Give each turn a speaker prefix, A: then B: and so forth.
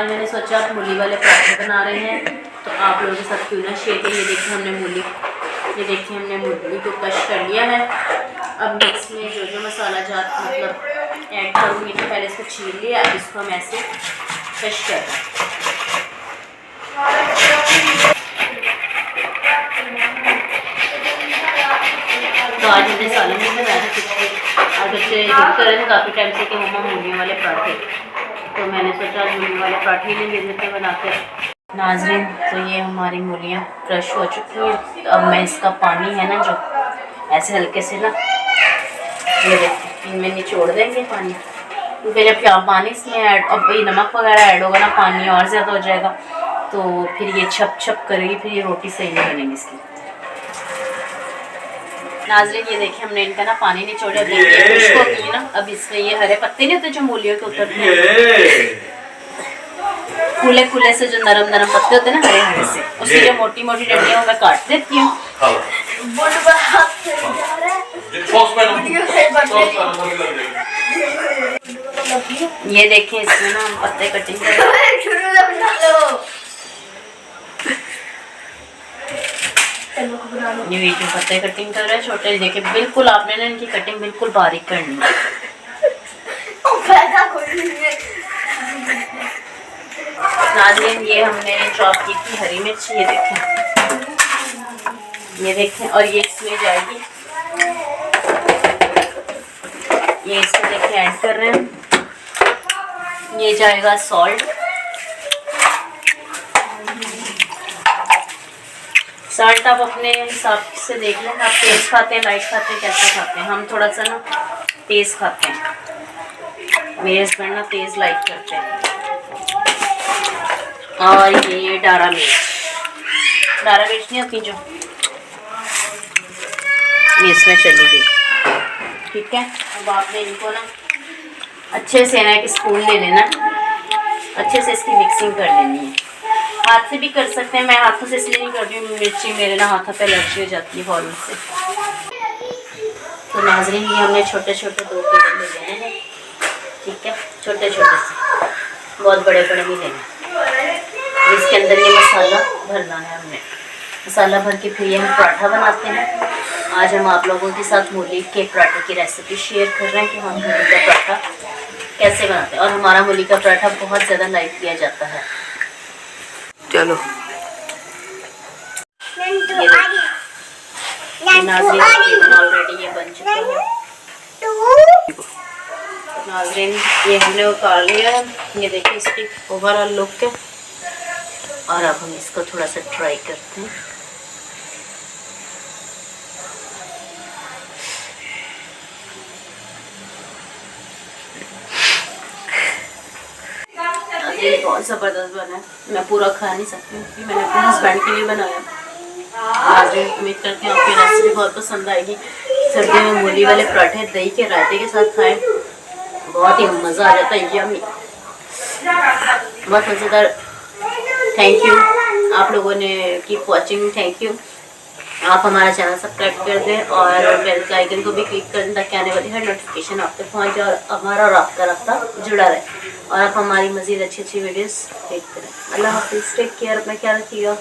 A: आज मैंने सोचा आप मूली वाले पराठे बना रहे हैं तो आप लोगों के साथ क्यों ना शेयर करें। ये देखिए हमने मूली को कश कर लिया है। अब इसमें जो जो मसाला जात मतलब ऐड करूँगी तो पहले इसको छील लिया, अब इसको हम ऐसे कश कर रहे हैं। तो आज हमने सालन भी बनाया था। आज बच्चे जिद कर रहे थे काफ़ी टाइम से कि मम्मा मूली वाले पराठे, तो मैंने सोचा मूली वाले पराठे ले लेते हैं बनाकर। नाज़रीन, तो ये हमारी मूलियाँ क्रश हो चुकी हैं। तो अब मैं इसका पानी है ना जो ऐसे हल्के से ना ये देखिए इनमें निचोड़ देंगे पानी। तो फिर जब पानी इसमें ऐड, अब ये नमक वगैरह ऐड होगा ना, पानी और ज़्यादा हो जाएगा तो फिर ये छप छप करेगी, फिर ये रोटी सही नहीं बनेगी इसकी। नाज़रीन, ये देखिए हमने इनका ना पानी निचोड़ा, देखिए इसको की ना। अब इसमें ये हरे पत्ते नहीं होते जो मूलियों के उतरते हैं, खुले खुले से जो नरम नरम पत्ते होते हैं ना, हरे हरे से, उसकी जो मोटी मोटी डंडियाँ मैं काट देती हूँ। ये देखें इसमें ना हम पत्ते कटिंग ये वीडियो पत्ते कटिंग कर रहे हैं छोटे। देखिए बिल्कुल आपने ना इनकी कटिंग बिल्कुल बारीक करनी है। नाज़रीन, ये हमने चॉप की थी हरी मिर्च, ये देखें और ये इसमें जाएगी, ये इसमें देखें ऐड कर रहे हैं। ये जाएगा सॉल्ट आप अपने हिसाब से देख लें, आप तेज़ खाते हैं, लाइट खाते हैं, कैसे खाते हैं। हम थोड़ा सा ना तेज़ खाते हैं, मेरे हस्बैंड ना तेज़ लाइक करते हैं। और ये डारा मिर्च नहीं होती जो, ये इसमें चली गई। ठीक है, अब आपने इनको ना अच्छे से ना एक स्पून ले लेना, अच्छे से इसकी मिक्सिंग कर लेनी है। हाथ से भी कर सकते हैं, मैं हाथों से इसलिए नहीं कर रही हूँ, मिर्ची मेरे ना हाथों पे एलर्जी हो जाती है फौरन से। तो नाज़रीन, ये हमने छोटे छोटे 2 पीस ले लेने हैं। ठीक है, छोटे छोटे से, बहुत बड़े बड़े नहीं लेने। इसके अंदर ये मसाला भरना है हमने, मसाला भर के फिर ये हम पराठा बनाते हैं। आज हम आप लोगों के साथ मूली के पराठे की रेसिपी शेयर कर रहे हैं कि हम मूली का पराठा कैसे बनाते हैं, और हमारा मूली का पराठा बहुत ज़्यादा लाइक किया जाता है। चलो नाज़रीन, ऑलरेडी ये बन चुका है। नाज़रीन, ये हमने उतार लिया है। ये देखिए इसकी ओवरऑल लुक है, और अब हम इसको थोड़ा सा ट्राई करते हैं। ये बहुत ज़बरदस्त बना है, मैं पूरा खा नहीं सकती क्योंकि मैंने अपने हस्बैंड के लिए बनाया। आज उम्मीद करती हूँ आपकी रेसिपी बहुत पसंद आएगी। सर्दियों में मूली वाले पराठे दही के रायते के साथ खाएं, बहुत ही मज़ा आ जाता है, यम्मी, बहुत मज़ेदार। थैंक यू आप लोगों ने कीप वॉचिंग, थैंक यू। आप हमारा चैनल सब्सक्राइब कर दें और बेल के आइकन को भी क्लिक कर दें ताकि आने वाली हर नोटिफिकेशन आप तक पहुँच जाए और हमारा और आपका रास्ता जुड़ा रहे, और आप हमारी मज़ीद अच्छी वीडियोस देखते रहें। अल्लाह हाफिज़, टेक केयर, अपना ख्याल रखिएगा।